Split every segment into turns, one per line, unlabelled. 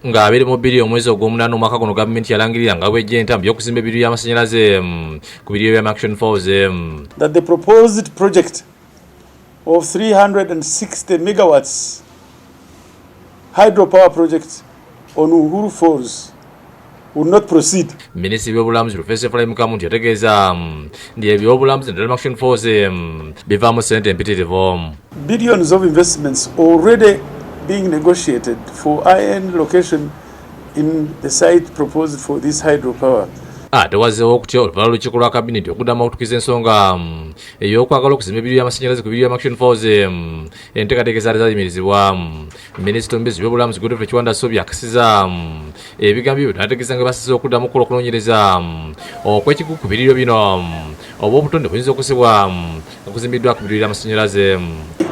nga abiri mu bbiri omwezi ogw'omunaana omwaka guno gavumenti yalangirira nga bwejja entambu y'okuzimba ebiryo by'amasannyalaze ku biryo bya Action Falls.
That the proposed project of 360 megawatts hydropower project on Uhuru Falls would not proceed.
Minisitiri w'ebyobulamuzi Professor Ephraim Kamuntu yategeeza nti ebyobulamuzi naddala Action Falls bivaamu ssente empitirivu.
Billions of investments already being negotiated for IN location in the site proposed for this hydropower.
Tewazeewo okutya oluvala olukiiko lwa kabineti okuddamu okutukiza ensonga ey'okwagala okuzimba ebiryo by'amasannyalaze ku biryo bya Action Falls enteekateeka ezaali zayimirizibwa. Minisita omubezi w'ebyobulamuzi Godfrey Kiwanda Ssoobi akasiza ebigambo byo n'ategeeza nga basize okuddamu okukola okunoonyereza okw'ekikugu ku biryo bino oba obutonde buyinza okusibwa okuzimbiddwa ku biryo by'amasannyalaze.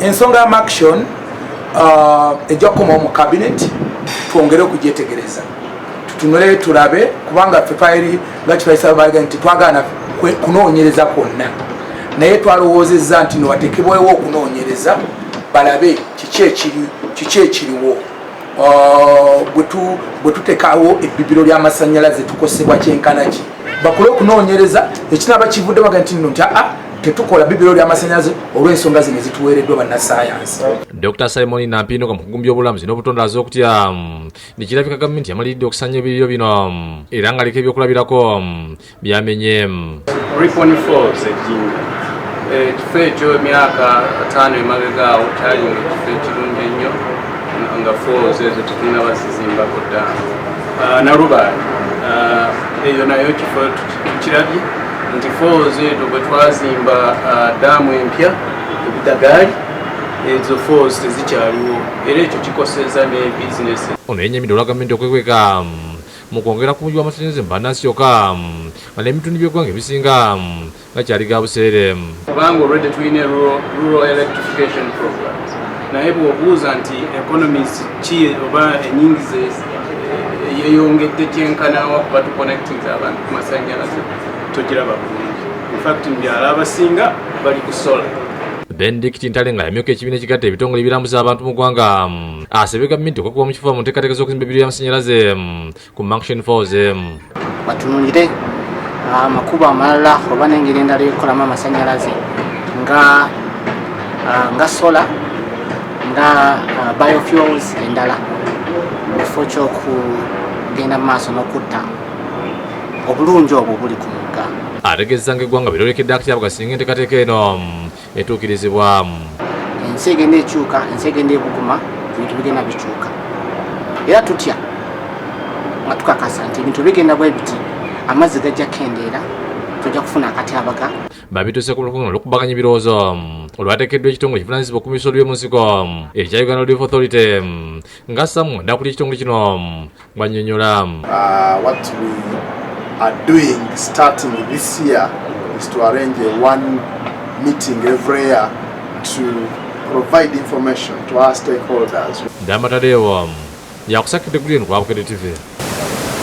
Ensonga ya Action ejja kukomawo mu kabineti twongere okugyetegereza tutunule tulabe kubanga ffe twali nga kifaisa baga nti twagana kunoonyereza kwonna naye twalowoozezza nti newatekebwewo okunoonyereza balabe kiki ekiriwo bwe tutekawo ebbibiro ly'amasannyalaze tukosebwa kyenkana ki bakule okunoonyereza ekinaaba kivudde baga nti nno nti tetukola bibiro by'amasannyalaze olw'ensonga zino ezituweereddwa bannassaayansi.
Dr. Simon Nampino nga mukugu mu byobulamuzi n'obutonde azze okutya nikirabika gavumenti yamaliridde okusanya ebiryo bino era nga liko ebyokulabirako byamenye.
Ripon Falls ejjinja ekifo ekyo emyaka 5 emabega awo kyali ekifo ekirungi ennyo nga falls ezo tetulina basizimbako ddala nalubaali eyo nayo kifo tukirabye nti falls ezo bwe twazimba daamu empya ebidagaali ezo falls tezikyaliwo era ekyo kikoseza ne bizinesi.
Ono yennyamidde olwa gavumenti okwekweka mu kwongera ku mugi w'amasannyalaze mu bannansi yokka nga n'ebitundu by'eggwanga ebisinga nga kyali ga buseere.
Kubanga already tulina rural electrification programs naye bw'obuuza nti economies ki oba enyingiza yeyongedde kyenkana wakuba tuconnectinga abantu ku masannyalaze togiraba bulungi. Infact mu byalo abasinga bali ku sola.
Benedict Ntale nga yamyuka ekibiina ekigatta ebitongole ebirambuza abantu mu ggwanga asabye gavumenti okukuba mu kifuba mu nteekateeka z'okuzimba ebiryo by'amasannyalaze ku Action Falls.
Batunuulire amakubo amalala oba n'engeri endala y'okukolamu amasannyalaze nga sola nga biofuels endala ekifo ky'okugenda mu maaso n'okutta obulungi obwo buli ku mugga.
Ategeeza ng'eggwanga biryolekedde akatyabo gasinga enteekateeka eno etuukirizibwa.
Ensi egenda ekyuka, ensi egenda ebuguma, ebintu bigenda bikyuka era tutya nga tukakasa nti ebintu bigenda bwe biti amazzi gajja kendeera tujja kufuna akatyabaga.
Babituuse ku lukungaana olw'okubaganya ebirowoozo olwateekeddwa ekitongole ekivunaanyizibwa ku misoolo by'omunsiko ekya Uganda Revenue Authority nga Samuel Ndakuli ekitongole kino bwannyonnyola.
What we are doing starting this year is to arrange one meeting every year to provide information to our stakeholders.
Ndamatadeewo yakusakidde guli eno ku Abukede TV.